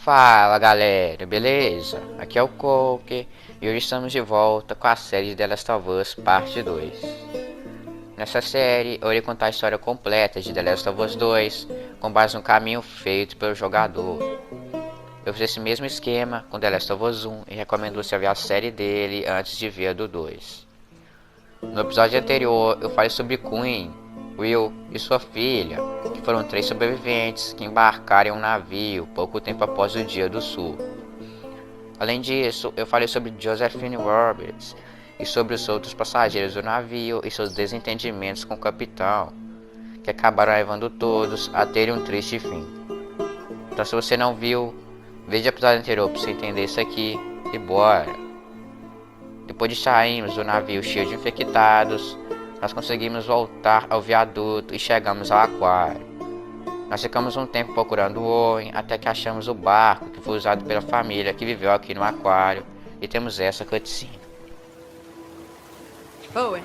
Fala galera, beleza? Aqui é o Coke e hoje estamos de volta com a série de The Last of Us Parte 2. Nessa série, eu irei contar a história completa de The Last of Us 2 com base no caminho feito pelo jogador. Eu fiz esse mesmo esquema com The Last of Us 1 e recomendo você ver a série dele antes de ver a do 2. No episódio anterior, eu falei sobre Quinn, Will e sua filha, que foram 3 sobreviventes que embarcaram em um navio pouco tempo após o Dia do Sul. Além disso, eu falei sobre Josephine Roberts e sobre os outros passageiros do navio e seus desentendimentos com o capitão, que acabaram levando todos a terem um triste fim. Então, se você não viu, veja o episódio anterior para você entender isso aqui e bora! Depois de sairmos do navio cheio de infectados, nós conseguimos voltar ao viaduto e chegamos ao aquário. Nós ficamos um tempo procurando o Owen até que achamos o barco que foi usado pela família que viveu aqui no aquário e temos essa cutscene. Owen.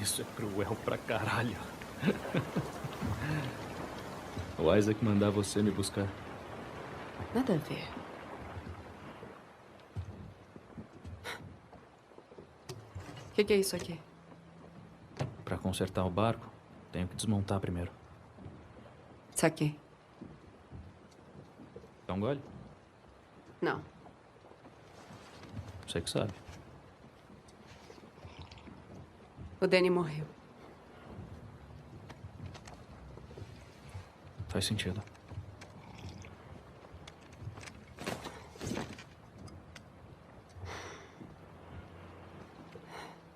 Isso é cruel pra caralho. O Isaac mandar você me buscar. Nada a ver. O que é isso aqui? Pra consertar o barco, tenho que desmontar primeiro. Saquei. Dá um gole? Não. Você que sabe. O Danny morreu. Faz sentido.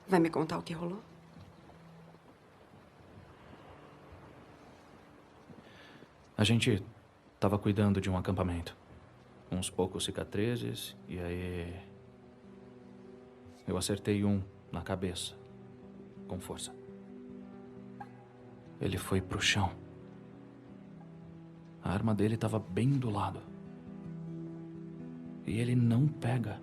Vai me contar o que rolou? A gente tava cuidando de um acampamento. Uns poucos cicatrizes, e aí... eu acertei um na cabeça. Com força. Ele foi pro chão. A arma dele estava bem do lado. E ele não pega.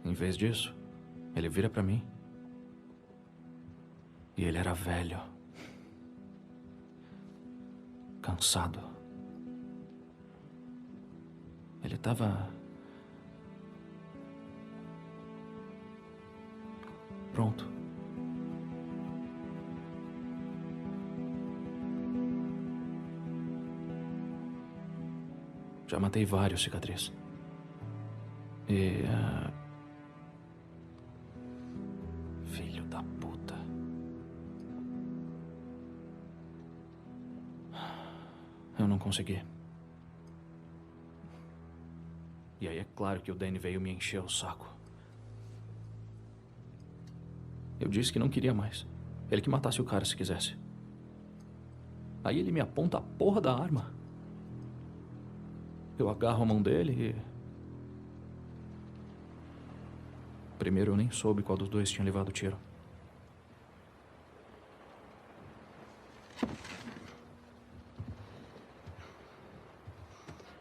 Em vez disso, ele vira pra mim. E ele era velho. Cansado. Ele tava... pronto. Já matei vários cicatrizes. E... filho da puta. Eu não consegui. E aí é claro que o Danny veio me encher o saco. Eu disse que não queria mais. Ele que matasse o cara se quisesse. Aí ele me aponta a porra da arma. Eu agarro a mão dele e... primeiro eu nem soube qual dos dois tinha levado o tiro.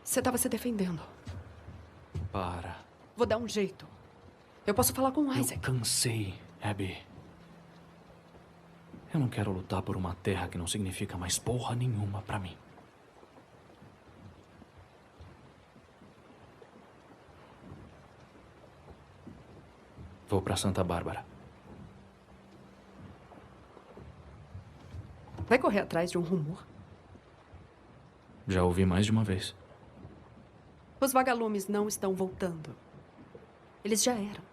Você estava se defendendo. Para. Vou dar um jeito. Eu posso falar com o Eu Isaac. cansei, Abby. Eu não quero lutar por uma terra que não significa mais porra nenhuma pra mim. Vou pra Santa Bárbara. Vai correr atrás de um rumor? Já ouvi mais de uma vez. Os vagalumes não estão voltando. Eles já eram.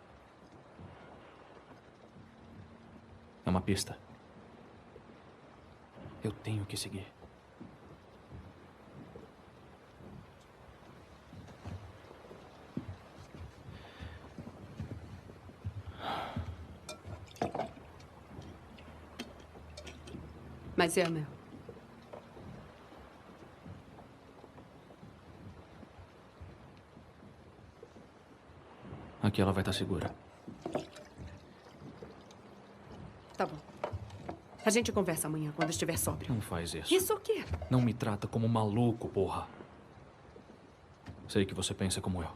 É uma pista. Eu tenho que seguir. Mas e a Mel? Aqui ela vai estar segura. Tá bom. A gente conversa amanhã, quando estiver sóbrio. Não faz isso. Isso o quê? Não me trata como maluco, porra. Sei que você pensa como eu.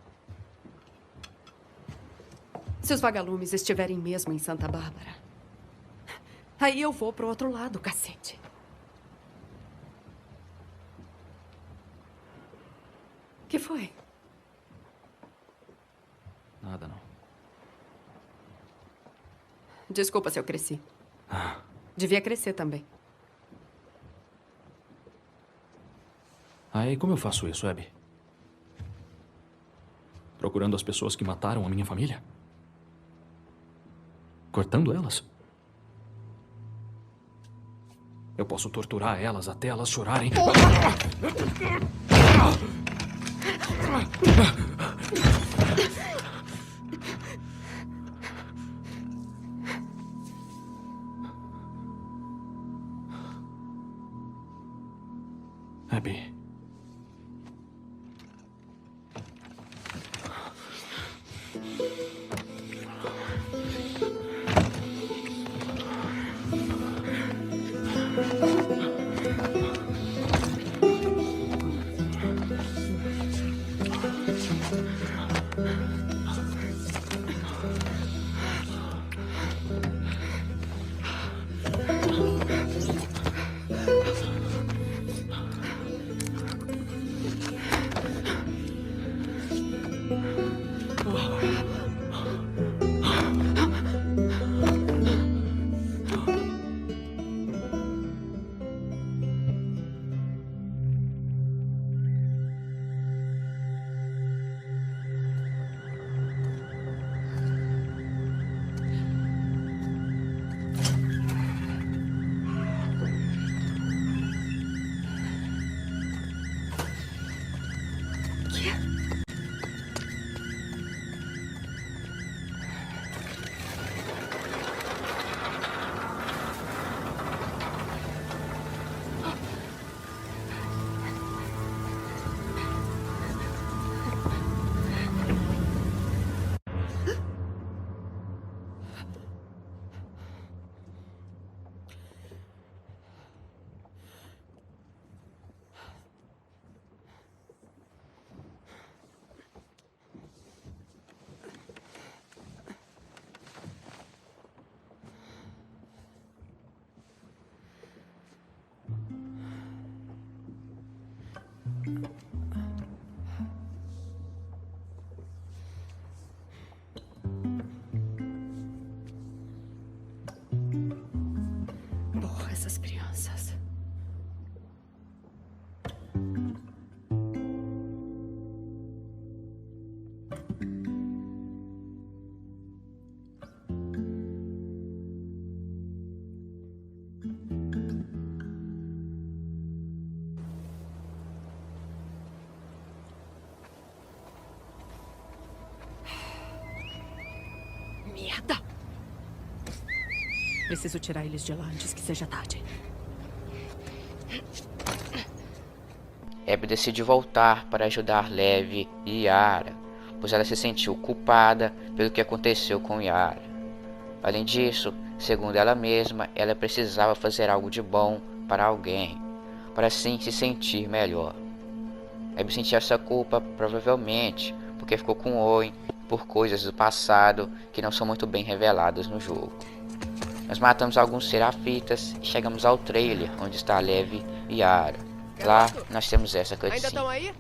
Se os vagalumes estiverem mesmo em Santa Bárbara, aí eu vou pro outro lado, cacete. Que foi? Nada, não. Desculpa se eu cresci. Ah, Devia crescer também. aí como eu faço isso, Abby? Procurando as pessoas que mataram a minha família? Cortando elas? Eu posso torturar elas até elas chorarem. Abby. Porra, essas crianças. Merda! Preciso tirar eles de lá antes que seja tarde. Abby decide voltar para ajudar Lev e Yara, pois ela se sentiu culpada pelo que aconteceu com Yara. Além disso, segundo ela mesma, ela precisava fazer algo de bom para alguém, para assim se sentir melhor. Abby sentia essa culpa provavelmente porque ficou com Owen por coisas do passado que não são muito bem reveladas no jogo. Nós matamos alguns serafitas e chegamos ao trailer onde está Lev e Yara. Lá nós temos essa Ainda cutscene. estão aí?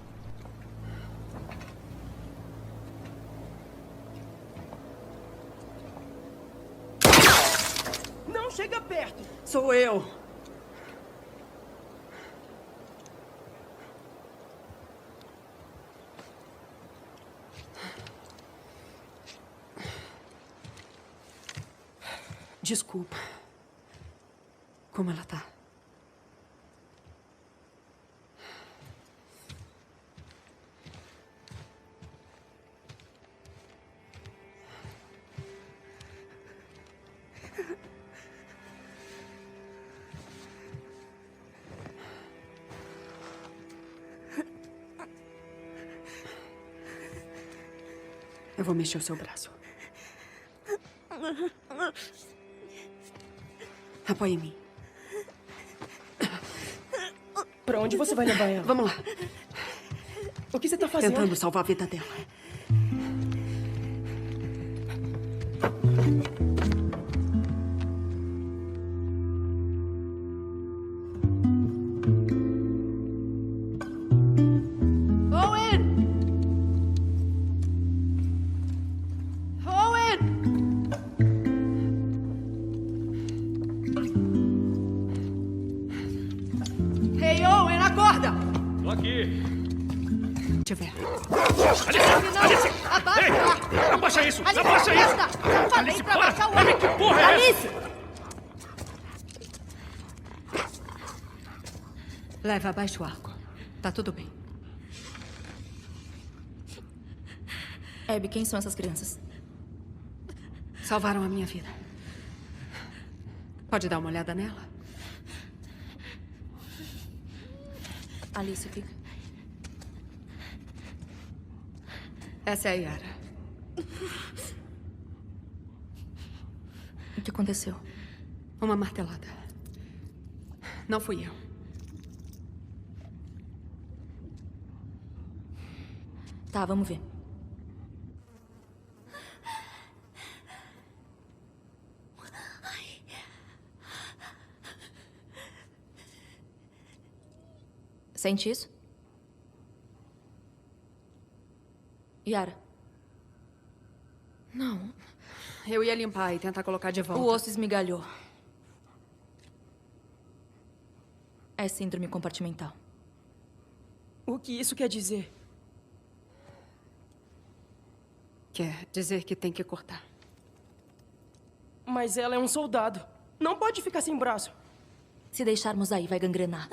Não chega perto! Sou eu! Desculpa. Como ela tá? Eu vou mexer o seu braço. Apoie em mim. Pra onde você vai levar ela? Vamos lá. O que você tá fazendo? Tentando salvar a vida dela. Owen! Owen! Hey, Owen, acorda! Tô aqui. Tiver. Alice! Abaixa! Abaixa isso! Alice, Abaixa isso! Eu falei Alice, pra para! abaixar o Abby, olho! que porra é essa? Alice! Leva abaixo água. Tá tudo bem. Abby, quem são essas crianças? Salvaram a minha vida. Pode dar uma olhada nela? Alice, fica. Essa é a Yara. O que aconteceu? Uma martelada. Não fui eu. Tá, vamos ver. Sente isso? Yara, Não. Eu ia limpar e tentar colocar de volta. o osso esmigalhou. É síndrome compartimental. O que isso quer dizer? Quer dizer que tem que cortar. Mas ela é um soldado. Não pode ficar sem braço. Se deixarmos aí, vai gangrenar.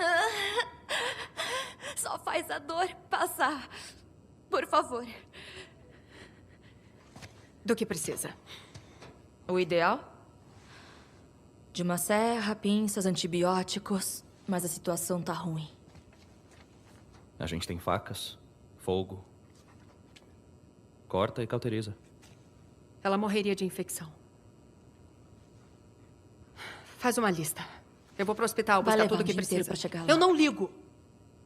Só faz a dor passar. Por favor. Do que precisa? O ideal? De uma serra, pinças, antibióticos. Mas a situação tá ruim. A gente tem facas, fogo. Corta e cauteriza. Ela morreria de infecção. Faz uma lista. Eu vou pro hospital Vai buscar levar tudo um que dia inteiro precisa. pra chegar lá. Eu não ligo.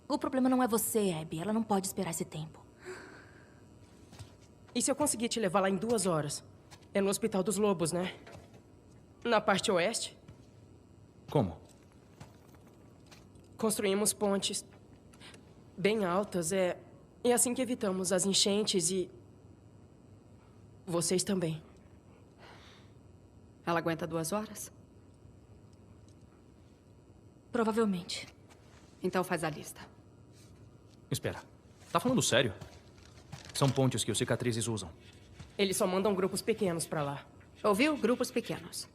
O problema não é você, Abby. Ela não pode esperar esse tempo. E se eu conseguir te levar lá em 2 horas? É no Hospital dos Lobos, né? Na parte oeste? Como? Construímos pontes bem altas. É assim que evitamos as enchentes e... vocês também. Ela aguenta 2 horas? Provavelmente. Então faz a lista. Espera. Tá falando sério? São pontes que os cicatrizes usam. Eles só mandam grupos pequenos pra lá. Ouviu? Grupos pequenos.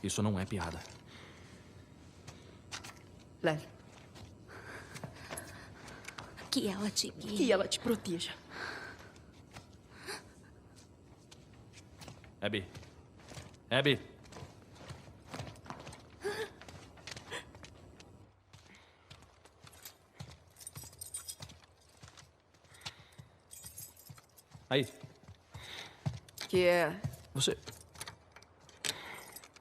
Isso não é piada. Leve. Que ela te guie. Que ela te proteja. Abby. Abby. Aí, Que é... você...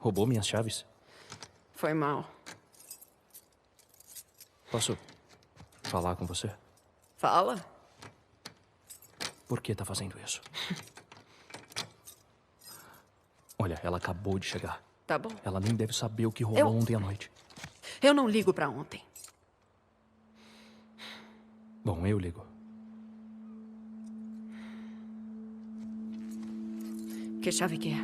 roubou minhas chaves? Foi mal. Posso falar com você? Fala. Por que tá fazendo isso? Olha, ela acabou de chegar. Tá bom. Ela nem deve saber o que rolou ontem à noite. Eu não ligo pra ontem. Bom, eu ligo. Que chave que é?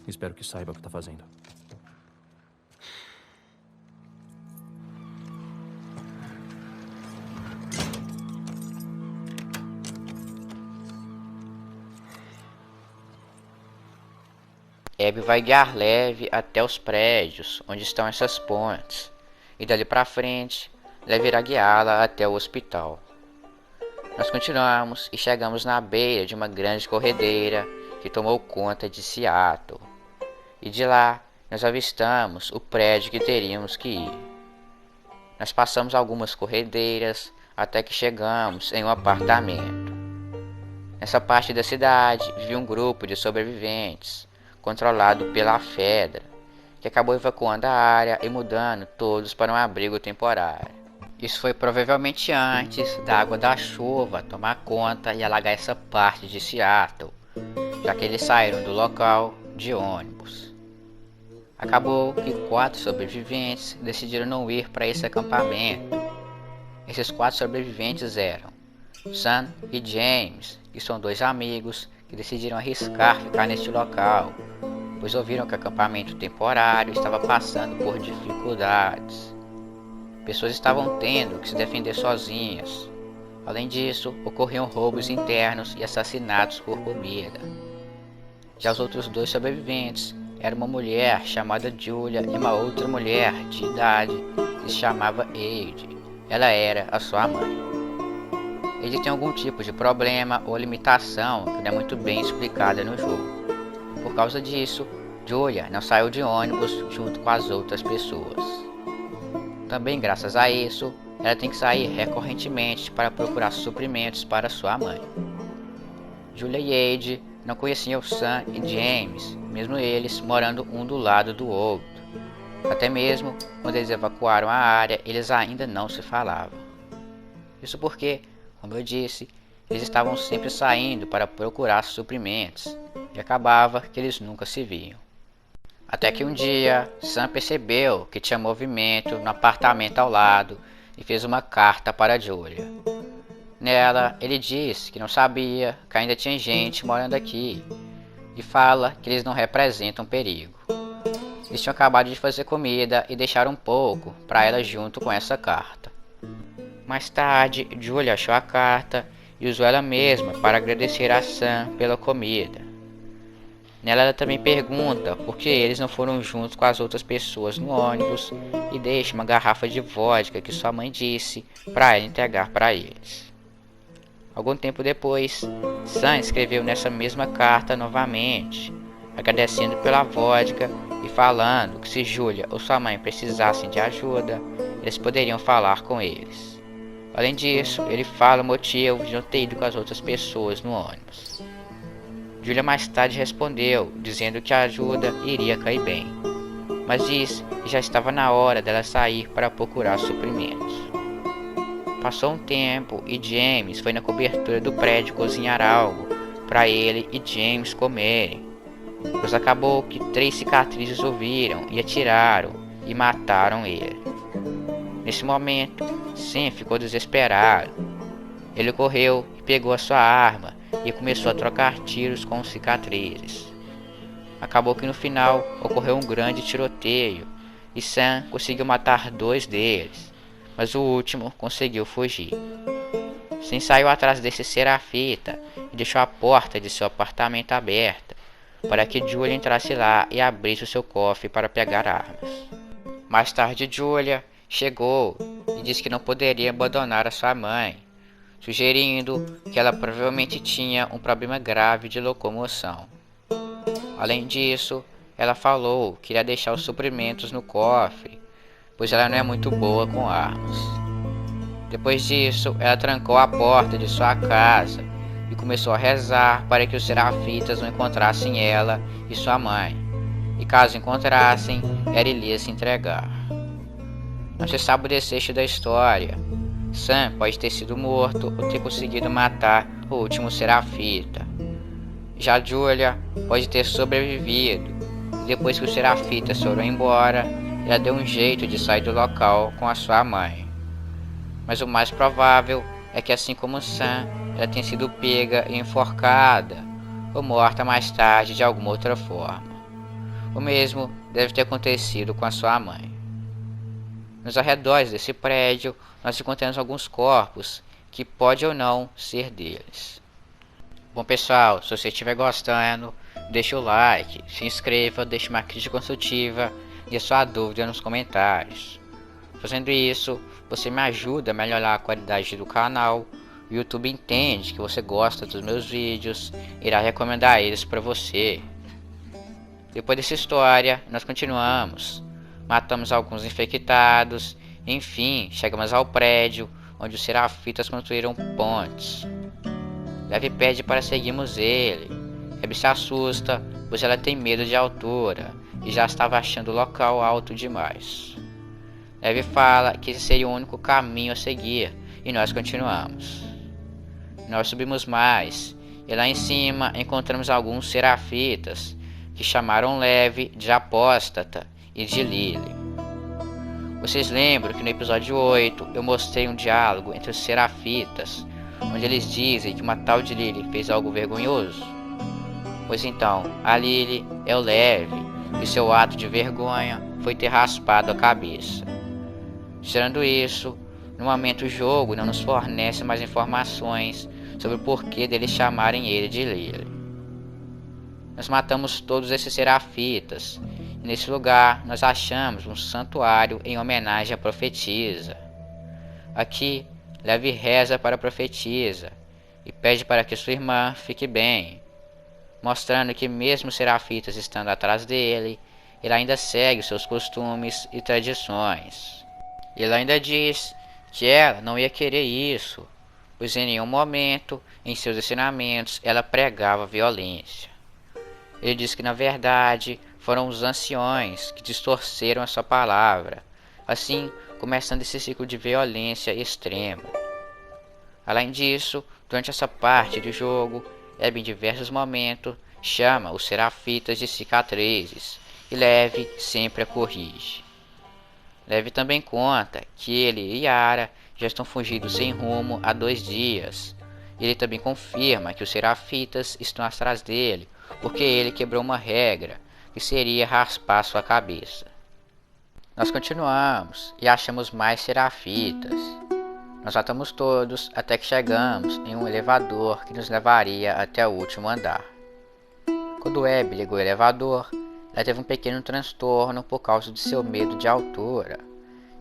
Espero que saiba o que tá fazendo. Abby vai guiar leve até os prédios onde estão essas pontes, e dali pra frente, Leve irá guiá-la até o hospital. Nós continuamos e chegamos na beira de uma grande corredeira que tomou conta de Seattle, e de lá nós avistamos o prédio que teríamos que ir. Nós passamos algumas corredeiras até que chegamos em um apartamento. Nessa parte da cidade vivia um grupo de sobreviventes, controlado pela Fedra, que acabou evacuando a área e mudando todos para um abrigo temporário. Isso foi provavelmente antes da água da chuva tomar conta e alagar essa parte de Seattle, já que eles saíram do local de ônibus. Acabou que 4 sobreviventes decidiram não ir para esse acampamento. Esses 4 sobreviventes eram Sam e James, que são 2 amigos que decidiram arriscar ficar neste local, pois ouviram que o acampamento temporário estava passando por dificuldades. Pessoas estavam tendo que se defender sozinhas. Além disso, ocorriam roubos internos e assassinatos por comida. Já os outros 2 sobreviventes eram uma mulher chamada Julia e uma outra mulher de idade que se chamava Ade. Ela era a sua mãe. Ade tem algum tipo de problema ou limitação que não é muito bem explicada no jogo. Por causa disso, Julia não saiu de ônibus junto com as outras pessoas. Também graças a isso, ela tem que sair recorrentemente para procurar suprimentos para sua mãe. Julia e Ade não conheciam Sam e James, mesmo eles morando um do lado do outro. Até mesmo quando eles evacuaram a área, eles ainda não se falavam. Isso porque, como eu disse, eles estavam sempre saindo para procurar suprimentos, e acabava que eles nunca se viam. Até que um dia, Sam percebeu que tinha movimento no apartamento ao lado e fez uma carta para Julia. Nela, ele diz que não sabia que ainda tinha gente morando aqui e fala que eles não representam perigo. Eles tinham acabado de fazer comida e deixaram um pouco para ela junto com essa carta. Mais tarde, Julia achou a carta e usou ela mesma para agradecer a Sam pela comida. Nela ela também pergunta por que eles não foram juntos com as outras pessoas no ônibus e deixa uma garrafa de vodka que sua mãe disse para ela entregar para eles. Algum tempo depois, Sam escreveu nessa mesma carta novamente, agradecendo pela vodka e falando que se Julia ou sua mãe precisassem de ajuda, eles poderiam falar com eles. Além disso, ele fala o motivo de não ter ido com as outras pessoas no ônibus. Julia mais tarde respondeu, dizendo que a ajuda iria cair bem, mas disse que já estava na hora dela sair para procurar suprimentos. Passou um tempo e James foi na cobertura do prédio cozinhar algo para ele e James comerem, pois acabou que 3 cicatrizes o viram e atiraram e mataram ele. Nesse momento, Sam ficou desesperado. Ele correu e pegou a sua arma e começou a trocar tiros com os cicatrizes. Acabou que no final ocorreu um grande tiroteio e Sam conseguiu matar 2 deles, mas o último conseguiu fugir. Sam saiu atrás desse serafita e deixou a porta de seu apartamento aberta para que Julia entrasse lá e abrisse o seu cofre para pegar armas. Mais tarde, Julia chegou e disse que não poderia abandonar a sua mãe, sugerindo que ela provavelmente tinha um problema grave de locomoção. Além disso, ela falou que iria deixar os suprimentos no cofre, pois ela não é muito boa com armas. Depois disso, ela trancou a porta de sua casa e começou a rezar para que os serafitas não encontrassem ela e sua mãe, e caso encontrassem, ela iria se entregar. Não se sabe o desfecho da história. Sam pode ter sido morto ou ter conseguido matar o último serafita. Já Julia pode ter sobrevivido, e depois que os serafitas foram embora, ela deu um jeito de sair do local com a sua mãe. Mas o mais provável é que, assim como Sam, ela tenha sido pega e enforcada, ou morta mais tarde de alguma outra forma. O mesmo deve ter acontecido com a sua mãe. Nos arredores desse prédio, nós encontramos alguns corpos que pode ou não ser deles. Bom pessoal, se você estiver gostando, deixa o like, se inscreva, deixe uma crítica construtiva e a sua dúvida nos comentários. Fazendo isso, você me ajuda a melhorar a qualidade do canal. O YouTube entende que você gosta dos meus vídeos e irá recomendar eles para você. Depois dessa história, nós continuamos. Matamos alguns infectados Enfim, chegamos ao prédio onde os Serafitas construíram pontes. Levi pede para seguirmos ele. Abby se assusta, pois ela tem medo de altura e já estava achando o local alto demais. Levi fala que esse seria o único caminho a seguir e nós continuamos. Nós subimos mais e lá em cima encontramos alguns Serafitas que chamaram Levi de apóstata e de Lily. Vocês lembram que no episódio 8 eu mostrei um diálogo entre os Serafitas, onde eles dizem que uma tal de Lily fez algo vergonhoso? Pois então, a Lily é o Levi, e seu ato de vergonha foi ter raspado a cabeça. Tirando isso, no momento o jogo não nos fornece mais informações sobre o porquê deles chamarem ele de Lily. Nós matamos todos esses Serafitas, e nesse lugar nós achamos um santuário em homenagem à profetisa. Aqui, Levi reza para a profetisa e pede para que sua irmã fique bem, mostrando que mesmo os Serafitas estando atrás dele, ele ainda segue seus costumes e tradições. Ele ainda diz que ela não ia querer isso, pois em nenhum momento em seus ensinamentos ela pregava violência. Ele diz que na verdade foram os anciões que distorceram essa palavra, assim começando esse ciclo de violência extrema. Além disso, durante essa parte do jogo, Abby em diversos momentos chama os Serafitas de cicatrizes e Levi sempre a corrige. Levi também conta que ele e Yara já estão fugindo sem rumo há 2 dias. Ele também confirma que os Serafitas estão atrás dele porque ele quebrou uma regra, que seria raspar sua cabeça. Nós continuamos e achamos mais Serafitas. Nós matamos todos até que chegamos em um elevador que nos levaria até o último andar. Quando Abby ligou o elevador, ela teve um pequeno transtorno por causa de seu medo de altura.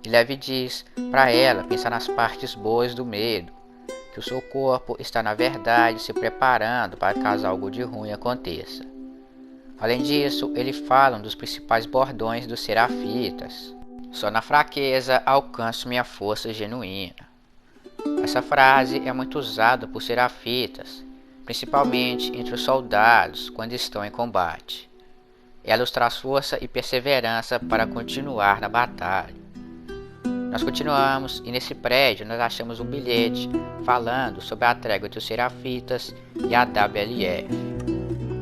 E Levi diz para ela pensar nas partes boas do medo, que o seu corpo está na verdade se preparando para caso algo de ruim aconteça. Além disso, ele fala um dos principais bordões dos Serafitas: só na fraqueza alcanço minha força genuína. Essa frase é muito usada por Serafitas, principalmente entre os soldados quando estão em combate. Ela os traz força e perseverança para continuar na batalha. Nós continuamos e nesse prédio nós achamos um bilhete falando sobre a trégua entre os Serafitas e a WLF.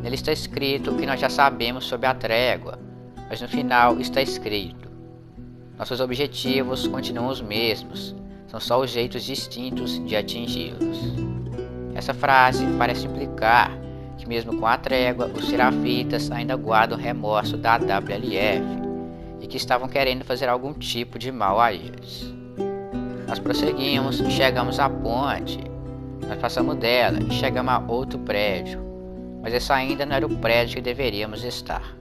Nele está escrito que nós já sabemos sobre a trégua, mas no final está escrito: nossos objetivos continuam os mesmos, são só os jeitos distintos de atingi-los. Essa frase parece implicar que mesmo com a trégua, os Serafitas ainda guardam remorso da WLF e que estavam querendo fazer algum tipo de mal a eles. Nós prosseguimos e chegamos à ponte. Nós passamos dela e chegamos a outro prédio, mas esse ainda não era o prédio que deveríamos estar.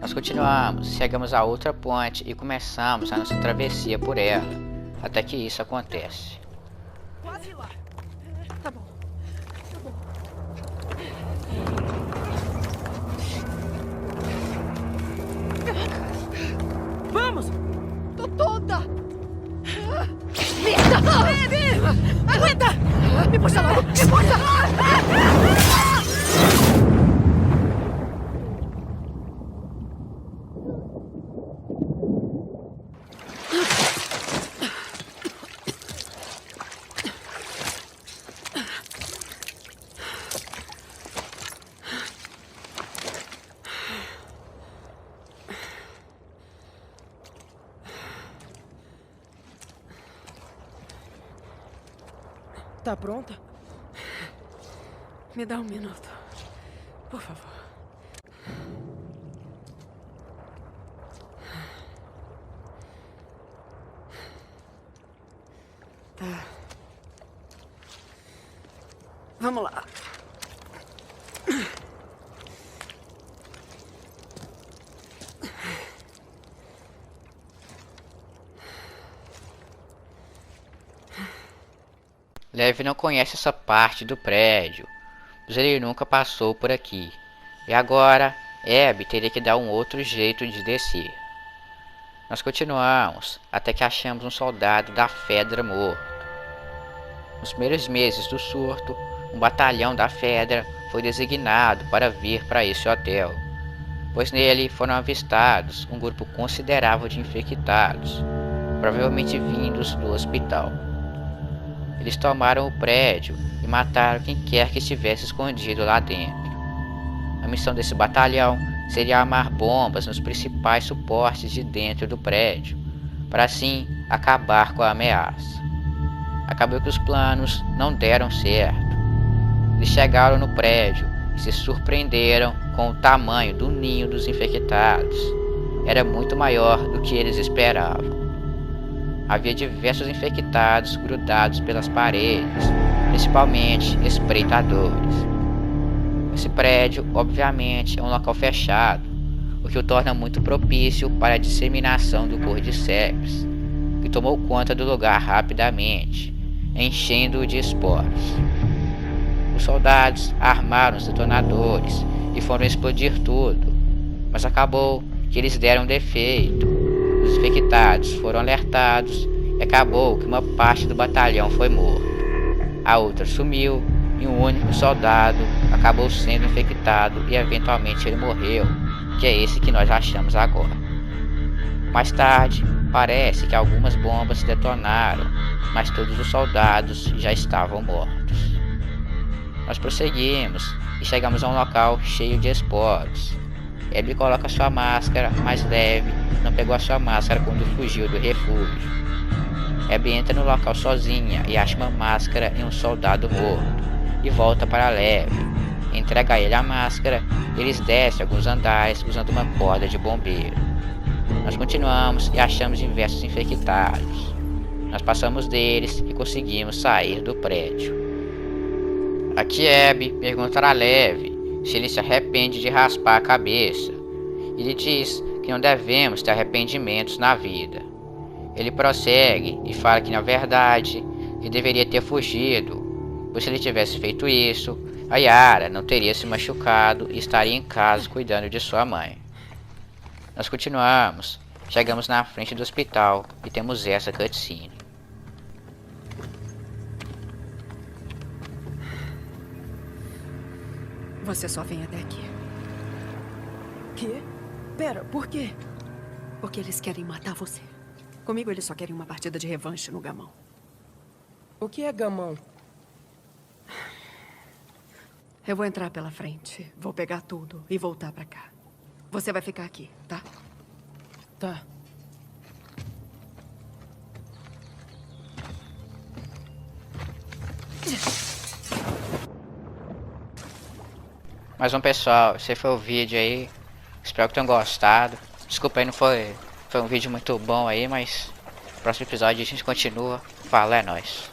Nós continuamos, chegamos a outra ponte e começamos a nossa travessia por ela, até que isso acontece. Quase lá. Tá bom. Tá bom. Vamos! Tô toda! Merda! Baby! Aguenta! Me puxa logo! Me puxa! Tá pronta? Me dá um minuto, por favor. Tá. Vamos lá. Levi não conhece essa parte do prédio, pois ele nunca passou por aqui. E agora, Abby teria que dar um outro jeito de descer. Nós continuamos até que achamos um soldado da Fedra morto. Nos primeiros meses do surto, um batalhão da Fedra foi designado para vir para esse hotel, pois nele foram avistados um grupo considerável de infectados, provavelmente vindos do hospital. Eles tomaram o prédio e mataram quem quer que estivesse escondido lá dentro. A missão desse batalhão seria armar bombas nos principais suportes de dentro do prédio, para assim acabar com a ameaça. Acabou que os planos não deram certo. Eles chegaram no prédio e se surpreenderam com o tamanho do ninho dos infectados. Era muito maior do que eles esperavam. Havia diversos infectados grudados pelas paredes, principalmente espreitadores. Esse prédio, obviamente, é um local fechado, o que o torna muito propício para a disseminação do Cordyceps, que tomou conta do lugar rapidamente, enchendo-o de esporos. Os soldados armaram os detonadores e foram explodir tudo, mas acabou que eles deram defeito. Os infectados foram alertados e acabou que uma parte do batalhão foi morto. A outra sumiu e um único soldado acabou sendo infectado e eventualmente ele morreu, que é esse que nós achamos agora. Mais tarde, parece que algumas bombas detonaram, mas todos os soldados já estavam mortos. Nós prosseguimos e chegamos a um local cheio de esporos. Abby coloca sua máscara mais leve, não pegou a sua máscara quando fugiu do refúgio. Abby entra no local sozinha e acha uma máscara em um soldado morto, e volta para Lev. Entrega a ele a máscara e eles descem alguns andares usando uma corda de bombeiro. Nós continuamos e achamos diversos infectados. Nós passamos deles e conseguimos sair do prédio. Aqui Abby pergunta a Lev se ele se arrepende de raspar a cabeça. Ele diz que não devemos ter arrependimentos na vida. Ele prossegue e fala que na verdade ele deveria ter fugido, pois se ele tivesse feito isso, a Yara não teria se machucado e estaria em casa cuidando de sua mãe. Nós continuamos, chegamos na frente do hospital e temos essa cutscene. Você só vem até aqui. Quê? Pera, por quê? Porque eles querem matar você. Comigo eles só querem uma partida de revanche no gamão. O que é gamão? Eu vou entrar pela frente, vou pegar tudo e voltar pra cá. Você vai ficar aqui, tá? Tá. Mas bom pessoal, esse foi o vídeo aí. Espero que tenham gostado. Desculpa aí, não foi um vídeo muito bom aí, mas no próximo episódio a gente continua. Fala, é nóis.